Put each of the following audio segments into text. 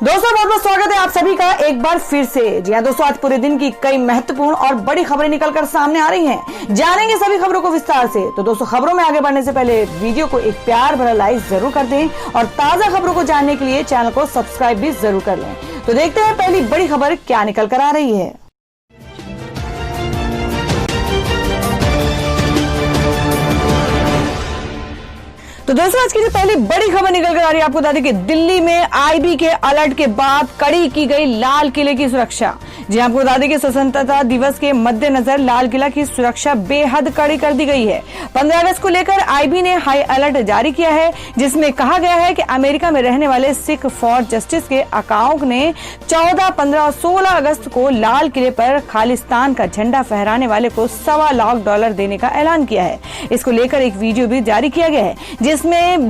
दोस्तों बहुत बहुत स्वागत है आप सभी का एक बार फिर से। जी हाँ दोस्तों, आज पूरे दिन की कई महत्वपूर्ण और बड़ी खबरें निकलकर सामने आ रही हैं। जानेंगे सभी खबरों को विस्तार से। तो दोस्तों, खबरों में आगे बढ़ने से पहले वीडियो को एक प्यार भरा लाइक जरूर कर दें और ताजा खबरों को जानने के लिए चैनल को सब्सक्राइब भी जरूर कर लें। तो देखते हैं पहली बड़ी खबर क्या निकल कर आ रही है। तो दोस्तों, आज की जो पहली बड़ी खबर निकल कर आ रही है, आपको बता दें कि दिल्ली में आईबी के अलर्ट के बाद कड़ी की गई लाल किले की सुरक्षा। जी आपको बता दें कि स्वतंत्रता दिवस के मद्देनजर लाल किला की सुरक्षा बेहद कड़ी कर दी गई है। 15 अगस्त को लेकर आईबी ने हाई अलर्ट जारी किया है, जिसमें कहा गया है कि अमेरिका में रहने वाले सिख फॉर जस्टिस के अकाउंट ने 14, 15 और 16 अगस्त को लाल किले पर खालिस्तान का झंडा फहराने वाले को $1.25 लाख देने का ऐलान किया है। इसको लेकर एक वीडियो भी जारी किया गया है,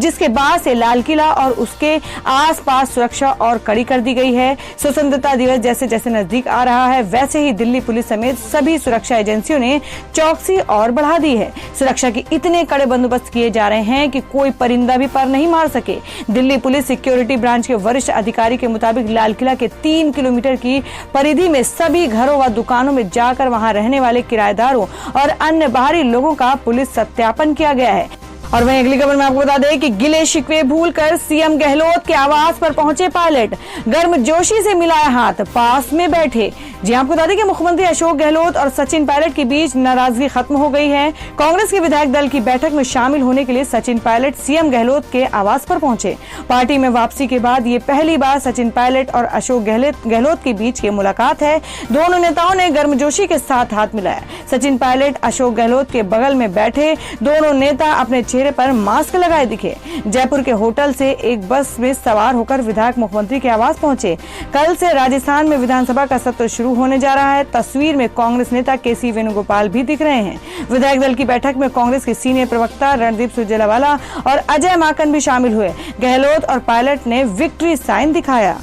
जिसके बाद से लाल किला और उसके आसपास सुरक्षा और कड़ी कर दी गई है। स्वतंत्रता दिवस जैसे जैसे नजदीक आ रहा है, वैसे ही दिल्ली पुलिस समेत सभी सुरक्षा एजेंसियों ने चौकसी और बढ़ा दी है। सुरक्षा के इतने कड़े बंदोबस्त किए जा रहे हैं कि कोई परिंदा भी पर नहीं मार सके। दिल्ली पुलिस सिक्योरिटी ब्रांच के वरिष्ठ अधिकारी के मुताबिक लाल किला के 3 किलोमीटर की परिधि में सभी घरों व दुकानों में जाकर वहां रहने वाले किराएदारों और अन्य बाहरी लोगों का पुलिस सत्यापन किया गया है। और वहीं अगली खबर में आपको बता दें कि गिले शिकवे भूलकर सीएम गहलोत के आवास पर पहुंचे पायलट, गर्मजोशी से मिलाया हाथ, पास में बैठे। जी आपको बता दें कि मुख्यमंत्री अशोक गहलोत और सचिन पायलट के बीच नाराजगी खत्म हो गई है। कांग्रेस के विधायक दल की बैठक में शामिल होने के लिए सचिन पायलट सीएम गहलोत के आवास पर पहुंचे। पार्टी में वापसी के बाद ये पहली बार सचिन पायलट और अशोक गहलोत के बीच की मुलाकात है। दोनों नेताओं ने गर्मजोशी के साथ हाथ मिलाया। सचिन पायलट अशोक गहलोत के बगल में बैठे। दोनों नेता अपने चेहरे पर मास्क लगाए दिखे। जयपुर के होटल से एक बस में सवार होकर विधायक मुख्यमंत्री के आवास पहुंचे। कल से राजस्थान में विधानसभा का सत्र शुरू होने जा रहा है। तस्वीर में कांग्रेस नेता केसी वेणुगोपाल भी दिख रहे हैं। विधायक दल की बैठक में कांग्रेस के सीनियर प्रवक्ता रणदीप सुरजेवाला और अजय माकन भी शामिल हुए। गहलोत और पायलट ने विक्ट्री साइन दिखाया।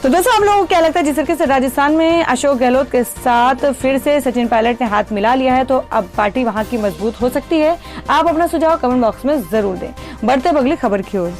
तो दोस्तों, आप लोगों को क्या लगता है, जिस तरीके से राजस्थान में अशोक गहलोत के साथ फिर से सचिन पायलट ने हाथ मिला लिया है, तो अब पार्टी वहां की मजबूत हो सकती है? आप अपना सुझाव कमेंट बॉक्स में जरूर दें। बढ़ते अगली खबर की ओर।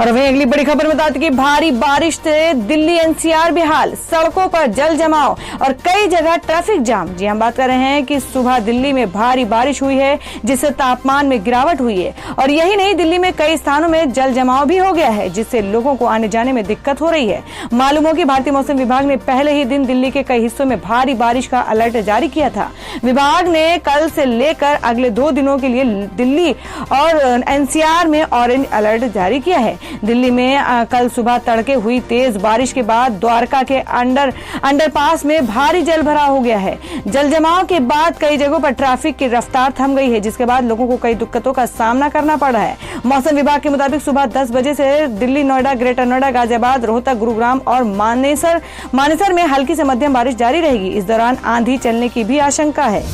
और वहीं अगली बड़ी खबर बता दें कि भारी बारिश से दिल्ली एनसीआर बेहाल, सड़कों पर जल जमाव और कई जगह ट्रैफिक जाम। जी हम बात कर रहे हैं कि सुबह दिल्ली में भारी बारिश हुई है, जिससे तापमान में गिरावट हुई है। और यही नहीं, दिल्ली में कई स्थानों में जल जमाव भी हो गया है, जिससे लोगों को आने जाने में दिक्कत हो रही है। मालूम हो कि भारतीय मौसम विभाग ने पहले ही दिन दिल्ली के कई हिस्सों में भारी बारिश का अलर्ट जारी किया था। विभाग ने कल से लेकर अगले 2 दिनों के लिए दिल्ली और एनसीआर में ऑरेंज अलर्ट जारी किया है। दिल्ली में कल सुबह तड़के हुई तेज बारिश के बाद द्वारका के अंडरपास में भारी जल भराव हो गया है। जल जमाव के बाद कई जगहों पर ट्रैफिक की रफ्तार थम गई है, जिसके बाद लोगों को कई दिक्कतों का सामना करना पड़ रहा है। मौसम विभाग के मुताबिक सुबह 10 बजे से दिल्ली, नोएडा, ग्रेटर नोएडा, गाजियाबाद, रोहतक, गुरुग्राम और मानेसर में हल्की से मध्यम बारिश जारी रहेगी। इस दौरान आंधी चलने की भी आशंका है।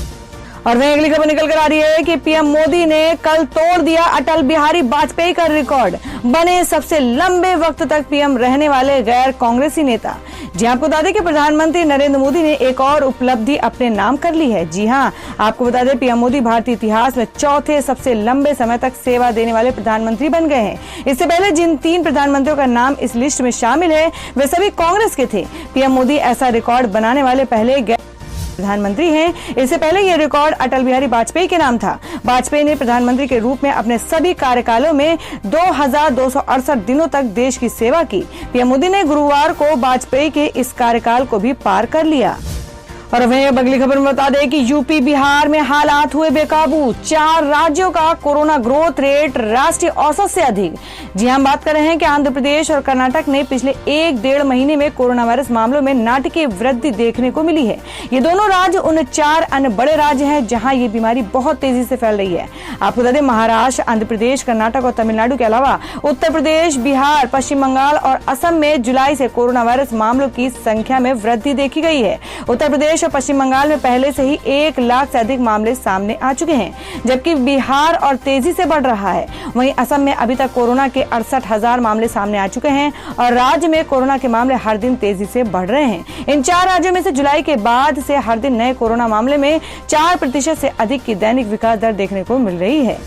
और वहीं अगली खबर निकल कर आ रही है कि पीएम मोदी ने कल तोड़ दिया अटल बिहारी वाजपेयी का रिकॉर्ड, बने सबसे लंबे वक्त तक पीएम रहने वाले गैर कांग्रेसी नेता। जी आपको बता दें कि प्रधानमंत्री नरेंद्र मोदी ने एक और उपलब्धि अपने नाम कर ली है। जी हाँ, आपको बता दें पीएम मोदी भारतीय इतिहास में चौथे सबसे लंबे समय तक सेवा देने वाले प्रधानमंत्री बन गए हैं। इससे पहले जिन 3 प्रधानमंत्रियों का नाम इस लिस्ट में शामिल है, वे सभी कांग्रेस के थे। पीएम मोदी ऐसा रिकॉर्ड बनाने वाले पहले प्रधानमंत्री हैं। इससे पहले यह रिकॉर्ड अटल बिहारी वाजपेयी के नाम था। वाजपेयी ने प्रधानमंत्री के रूप में अपने सभी कार्यकालों में 2268 दिनों तक देश की सेवा की। पीएम मोदी ने गुरुवार को वाजपेयी के इस कार्यकाल को भी पार कर लिया। और वहीं अब अगली खबर में बता दें कि यूपी बिहार में हालात हुए बेकाबू, 4 राज्यों का कोरोना ग्रोथ रेट राष्ट्रीय औसत से अधिक। जी हम बात कर रहे हैं कि आंध्र प्रदेश और कर्नाटक ने पिछले 1-1.5 महीने में कोरोना वायरस मामलों में नाटकीय वृद्धि देखने को मिली है। ये दोनों राज्य उन 4 अन्य बड़े राज्य हैं जहां ये बीमारी बहुत तेजी से फैल रही है। आपको बता दें, महाराष्ट्र, आंध्र प्रदेश, कर्नाटक और तमिलनाडु के अलावा उत्तर प्रदेश, बिहार, पश्चिम बंगाल और असम में जुलाई से कोरोना वायरस मामलों की संख्या में वृद्धि देखी गई है। उत्तर प्रदेश और पश्चिम बंगाल में पहले से ही 1 लाख से अधिक मामले सामने आ चुके हैं, जबकि बिहार और तेजी से बढ़ रहा है। वहीं असम में अभी तक कोरोना के 68,000 मामले सामने आ चुके हैं और राज्य में कोरोना के मामले हर दिन तेजी से बढ़ रहे हैं। इन 4 राज्यों में से जुलाई के बाद से हर दिन नए कोरोना मामले में 4% से अधिक की दैनिक विकास दर देखने को मिल रही है।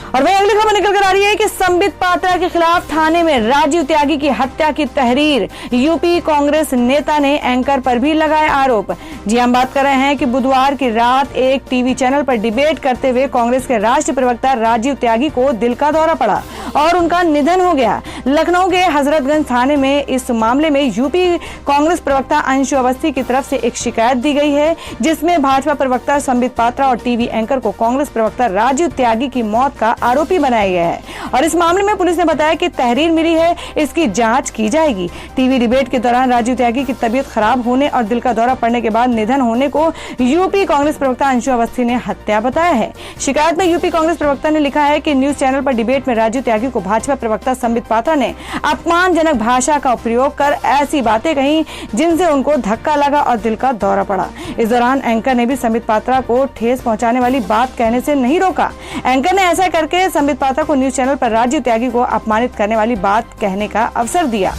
और वही अगली खबर निकल कर आ रही है कि संबित पात्रा के खिलाफ थाने में राजीव त्यागी की हत्या की तहरीर। यूपी कांग्रेस नेता ने एंकर पर भी लगाए आरोप। जी हम बात कर रहे हैं कि बुधवार की रात एक टीवी चैनल पर डिबेट करते हुए कांग्रेस के राष्ट्रीय प्रवक्ता राजीव त्यागी को दिल का दौरा पड़ा और उनका निधन हो गया। लखनऊ के हजरतगंज थाने में इस मामले में यूपी कांग्रेस प्रवक्ता अंशु अवस्थी की तरफ से एक शिकायत दी गई है, जिसमें भाजपा प्रवक्ता संबित पात्रा और टीवी एंकर को कांग्रेस प्रवक्ता राजीव त्यागी की मौत का आरोपी बनाया गया है। और इस मामले में पुलिस ने बताया कि तहरीर मिली है, इसकी जांच की जाएगी। टीवी डिबेट के दौरान राजीव त्यागी की तबीयत खराब होने और दिल का दौरा पड़ने के बाद निधन होने को यूपी कांग्रेस प्रवक्ता अंशु अवस्थी ने हत्या बताया है। शिकायत में यूपी कांग्रेस प्रवक्ता ने लिखा है कि न्यूज चैनल पर डिबेट में राजीव त्यागी को भाजपा प्रवक्ता संबित पात्रा ने अपमानजनक भाषा का प्रयोग कर ऐसी बातें कही जिनसे उनको धक्का लगा और दिल का दौरा पड़ा। इस दौरान एंकर ने भी संबित पात्रा को ठेस पहुंचाने वाली बात कहने से नहीं रोका। एंकर ने ऐसा करके संबित पात्रा को न्यूज चैनल पर राजीव त्यागी को अपमानित करने वाली बात कहने का अवसर दिया।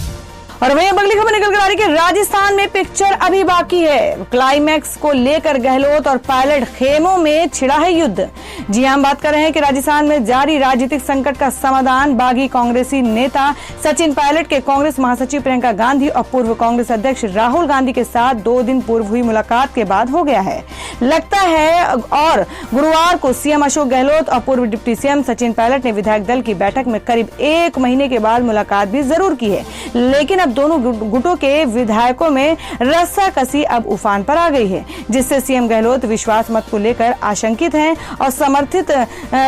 और वहीं अगली खबर निकल कर आ रही है कि राजस्थान में पिक्चर अभी बाकी है। क्लाइमैक्स को लेकर गहलोत और पायलट खेमों में छिड़ा है युद्ध। जी हम बात कर रहे हैं कि राजस्थान में जारी राजनीतिक संकट का समाधान बागी कांग्रेसी नेता सचिन पायलट के कांग्रेस महासचिव प्रियंका गांधी और पूर्व कांग्रेस अध्यक्ष राहुल गांधी के साथ 2 दिन पूर्व हुई मुलाकात के बाद हो गया है, लगता है। और गुरुवार को सीएम अशोक गहलोत और पूर्व डिप्टी सीएम सचिन पायलट ने विधायक दल की बैठक में करीब 1 महीने के बाद मुलाकात भी जरूर की है, लेकिन दोनों गुटों के विधायकों में रस्साकसी अब उफान पर आ गई है, जिससे सीएम गहलोत विश्वास मत को लेकर आशंकित हैं और समर्थित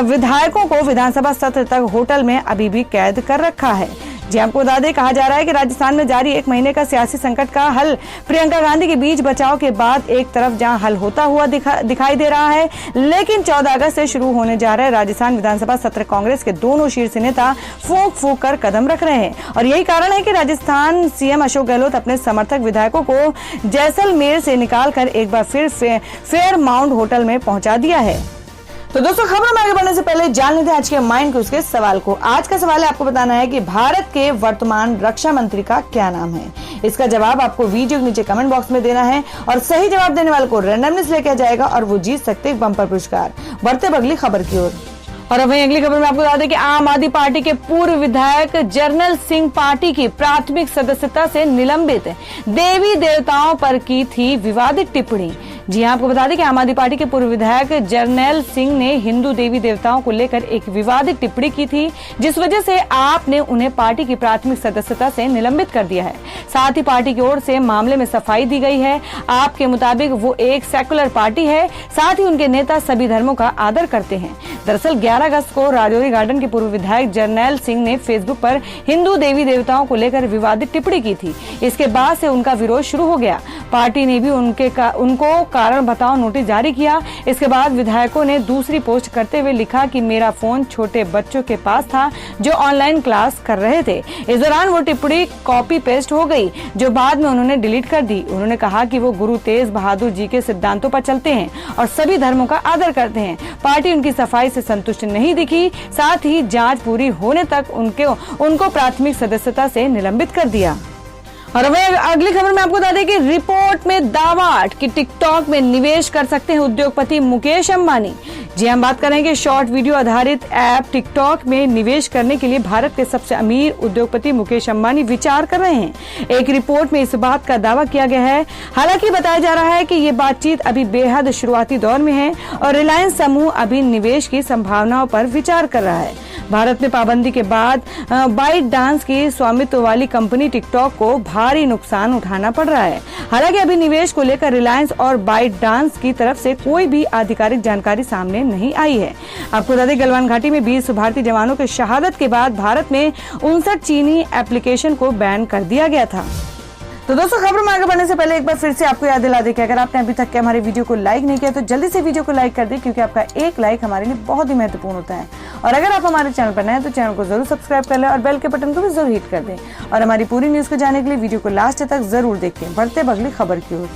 विधायकों को विधानसभा सत्र तक होटल में अभी भी कैद कर रखा है। जी आपको बता दें, कहा जा रहा है कि राजस्थान में जारी 1 महीने का सियासी संकट का हल प्रियंका गांधी के बीच बचाव के बाद एक तरफ जहां हल होता हुआ दिखाई दे रहा है, लेकिन 14 अगस्त से शुरू होने जा रहे राजस्थान विधानसभा सत्र कांग्रेस के दोनों शीर्ष नेता फूंक फूंक कर कदम रख रहे हैं। और यही कारण है कि राजस्थान सीएम अशोक गहलोत अपने समर्थक विधायकों को जैसलमेर से निकालकर एक बार फिर फेयरमाउंट होटल में पहुंचा दिया है। तो दोस्तों, खबर में आगे बढ़ने से पहले जान लेते हैं आज के माइंड क्विज के सवाल को। आज का सवाल है, आपको बताना है कि भारत के वर्तमान रक्षा मंत्री का क्या नाम है। इसका जवाब आपको वीडियो के नीचे कमेंट बॉक्स में देना है और सही जवाब देने वाले को रैंडमली लेके आ जाएगा और वो जीत सकते हैं बम्पर पुरस्कार। बढ़ते अगली खबर की ओर। और अब वहीं अगली खबर में आपको बता दें कि आम आदमी पार्टी के पूर्व विधायक जरनैल सिंह पार्टी की प्राथमिक सदस्यता से निलंबित। देवी देवताओं पर की थी विवादित टिप्पणी। जी आपको बता दें कि आम आदमी पार्टी के पूर्व विधायक जरनैल सिंह ने हिंदू देवी देवताओं को लेकर एक विवादित टिप्पणी की थी, जिस वजह से आपने उन्हें पार्टी की प्राथमिक सदस्यता से निलंबित कर दिया है। साथ ही पार्टी की ओर से मामले में सफाई दी गई है। आपके मुताबिक वो एक सेकुलर पार्टी है, साथ ही उनके नेता सभी धर्मों का आदर करते हैं। दरअसल 11 अगस्त को राजौरी गार्डन के पूर्व विधायक जरनैल सिंह ने फेसबुक पर हिंदू देवी देवताओं को लेकर विवादित टिप्पणी की थी। इसके बाद से उनका विरोध शुरू हो गया। पार्टी ने भी उनको कारण बताओ नोटिस जारी किया। इसके बाद विधायकों ने दूसरी पोस्ट करते हुए लिखा कि मेरा फोन छोटे बच्चों के पास था जो ऑनलाइन क्लास कर रहे थे। इस दौरान वो टिप्पणी कॉपी पेस्ट हो गई, जो बाद में उन्होंने डिलीट कर दी। उन्होंने कहा कि वो गुरु तेज बहादुर जी के सिद्धांतों पर चलते हैं और सभी धर्मों का आदर करते हैं। पार्टी उनकी सफाई से संतुष्ट नहीं दिखी, साथ ही जांच पूरी होने तक उनको प्राथमिक सदस्यता से निलंबित कर दिया। और अब अगली खबर में आपको बता दें कि रिपोर्ट में दावा कि टिकटॉक में निवेश कर सकते हैं उद्योगपति मुकेश अंबानी। जी हम बात करेंगे कि शॉर्ट वीडियो आधारित ऐप टिकटॉक में निवेश करने के लिए भारत के सबसे अमीर उद्योगपति मुकेश अंबानी विचार कर रहे हैं। एक रिपोर्ट में इस बात का दावा किया गया है। हालांकि बताया जा रहा है कि ये बातचीत अभी बेहद शुरुआती दौर में है और रिलायंस समूह अभी निवेश की संभावनाओं पर विचार कर रहा है। भारत में पाबंदी के बाद बाइट डांस की स्वामित्व वाली कंपनी टिकटॉक को भारी नुकसान उठाना पड़ रहा है। हालांकि अभी निवेश को लेकर रिलायंस और बाइट डांस की तरफ से कोई भी आधिकारिक जानकारी सामने नहीं आई है। आपको बता दें, गलवान घाटी में 20 भारतीय जवानों की शहादत के बाद भारत में 59 चीनी एप्लीकेशन को बैन कर दिया गया था। तो दोस्तों, खबर में आगे बढ़ने से पहले एक बार फिर से आपको याद दिला दें कि अगर आपने अभी तक के हमारे वीडियो को लाइक नहीं किया तो जल्दी से वीडियो को लाइक कर दें, क्योंकि आपका एक लाइक हमारे लिए बहुत ही महत्वपूर्ण होता है। और अगर आप हमारे चैनल पर नए हैं तो चैनल को जरूर सब्सक्राइब कर लें और बेल के बटन को भी जरूर हिट कर दें। और हमारी पूरी न्यूज को जानने के लिए वीडियो को लास्ट तक जरूर देखें। बढ़ते अगली खबर की ओर।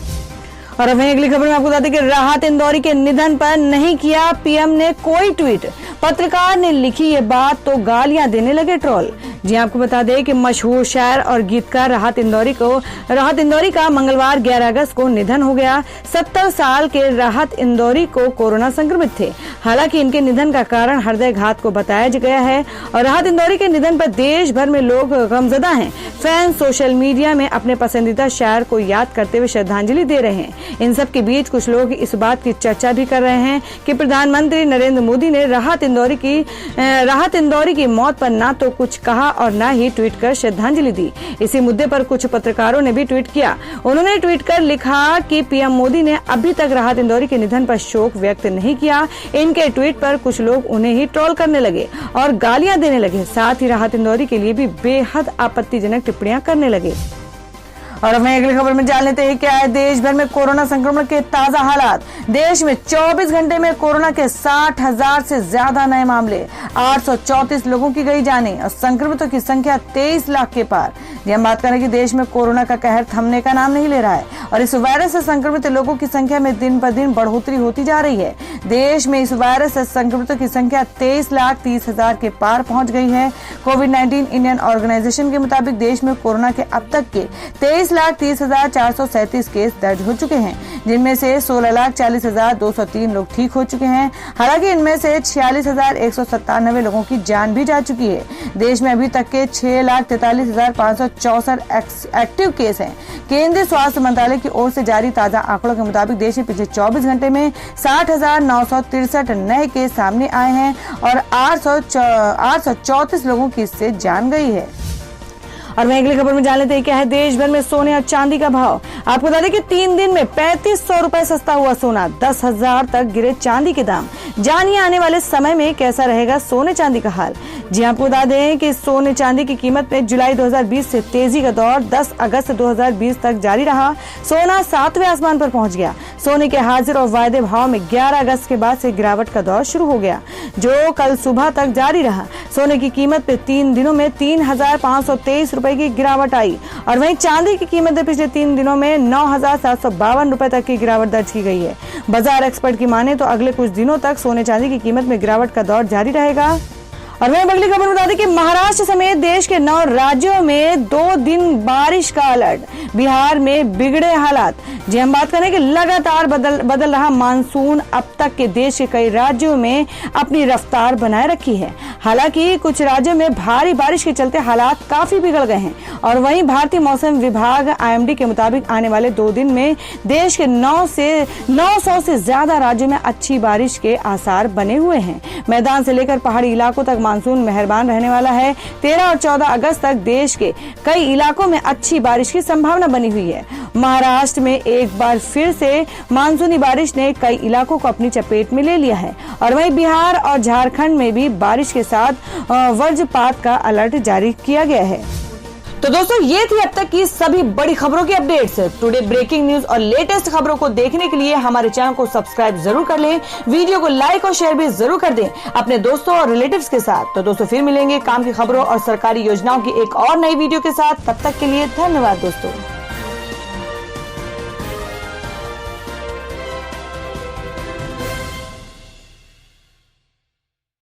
और वहीं अगली खबर में आपको बता दें कि राहत इंदौरी के निधन पर नहीं किया पीएम ने कोई ट्वीट। पत्रकार ने लिखी ये बात तो गालियां देने लगे ट्रोल। जी आपको बता दें कि मशहूर शायर और गीतकार राहत इंदौरी का मंगलवार 11 अगस्त को निधन हो गया। 70 साल के राहत इंदौरी को कोरोना संक्रमित थे। हालांकि इनके निधन का कारण हृदयघात को बताया गया है और राहत इंदौरी के निधन पर देश भर में लोग गमजदा हैं। फैंस सोशल मीडिया में अपने पसंदीदा शायर को याद करते हुए श्रद्धांजलि दे रहे हैं। इन सब के बीच कुछ लोग इस बात की चर्चा भी कर रहे हैं कि प्रधानमंत्री नरेंद्र मोदी ने राहत इंदौरी की मौत पर ना तो कुछ कहा और ना ही ट्वीट कर श्रद्धांजलि दी। इसी मुद्दे पर कुछ पत्रकारों ने भी ट्वीट किया। उन्होंने ट्वीट कर लिखा कि पीएम मोदी ने अभी तक राहत इंदौरी के निधन पर शोक व्यक्त नहीं किया। इनके ट्वीट पर कुछ लोग उन्हें ही ट्रोल करने लगे और गालियां देने लगे। साथ ही राहत इंदौरी के लिए भी बेहद आपत्तिजनक टिप्पणियां करने लगे। और अब अगली खबर में जान लेते हैं क्या है देश भर में कोरोना संक्रमण के ताजा हालात। देश में 24 घंटे में कोरोना के 60,000 से ज्यादा नए मामले, 834 लोगों की गई जानें और संक्रमितों की संख्या 23 लाख के पार। हम बात करें कि देश में कोरोना का कहर थमने का नाम नहीं ले रहा है और इस वायरस से संक्रमित लोगों की संख्या में दिन पर दिन बढ़ोतरी होती जा रही है। देश में इस वायरस से संक्रमितों की संख्या 23,30,000 के पार पहुंच गई है। कोविड-19 इंडियन ऑर्गेनाइजेशन के मुताबिक देश में कोरोना के अब तक के 23,30,437 केस दर्ज हो चुके हैं, जिनमें से 16,40,203 लोग ठीक हो चुके हैं। हालांकि इनमें से 46,197 लोगों की जान भी जा चुकी है। देश में अभी तक के 6,43,564 एक्टिव केस हैं। केंद्रीय स्वास्थ्य मंत्रालय की ओर से जारी ताजा आंकड़ों के मुताबिक देश में पिछले 24 घंटे में 60,963 नए केस सामने आए हैं और 834 लोगों की इससे जान गई है। और मैं अगली खबर में जान लेते हैं क्या है देश भर में सोने और चांदी का भाव। आपको बता दें कि 3 दिन में 3500 रुपए सस्ता हुआ सोना, 10,000 तक गिरे चांदी के दाम। जानिए आने वाले समय में कैसा रहेगा सोने चांदी का हाल। जी आपको बता दें कि सोने चांदी की कीमत में जुलाई 2020 से तेजी का दौर 10 अगस्त 2020 तक जारी रहा। सोना 7वें आसमान पर पहुंच गया। सोने के हाजिर और वायदे भाव में 11 अगस्त के बाद से गिरावट का दौर शुरू हो गया, जो कल सुबह तक जारी रहा। सोने की कीमत में 3 दिनों में 3,523 रुपए की गिरावट आई और वहीं चांदी की कीमत में पिछले 3 दिनों में 9,752 रुपए तक की गिरावट दर्ज की गई है। बाजार एक्सपर्ट की माने तो अगले कुछ दिनों तक सोने चांदी की कीमत में गिरावट का दौर जारी रहेगा। और मैं अगली खबर बता दें कि महाराष्ट्र समेत देश के 9 राज्यों में 2 दिन बारिश का अलर्ट। बिहार में बिगड़े हालात। जी हम बात करें कि लगातार बदल रहा मानसून अब तक के देश के कई राज्यों में अपनी रफ्तार बनाए रखी है। हालांकि कुछ राज्यों में भारी बारिश के चलते हालात काफी बिगड़ गए हैं और वहीं भारतीय मौसम विभाग IMD के मुताबिक आने वाले 2 दिन में देश के 900 से ज्यादा राज्यों में अच्छी बारिश के आसार बने हुए हैं। मैदान से लेकर पहाड़ी इलाकों तक मानसून मेहरबान रहने वाला है। 13 और 14 अगस्त तक देश के कई इलाकों में अच्छी बारिश की संभावना बनी हुई है। महाराष्ट्र में एक बार फिर से मानसूनी बारिश ने कई इलाकों को अपनी चपेट में ले लिया है और वहीं बिहार और झारखंड में भी बारिश के साथ वज्रपात का अलर्ट जारी किया गया है। तो दोस्तों ये थी अब तक की सभी बड़ी खबरों की अपडेट्स। टुडे ब्रेकिंग न्यूज और लेटेस्ट खबरों को देखने के लिए हमारे चैनल को सब्सक्राइब जरूर कर लें। वीडियो को लाइक और शेयर भी जरूर कर दें अपने दोस्तों और रिलेटिव्स के साथ। तो दोस्तों फिर मिलेंगे काम की खबरों और सरकारी योजनाओं की एक और नई वीडियो के साथ। तब तक के लिए धन्यवाद दोस्तों।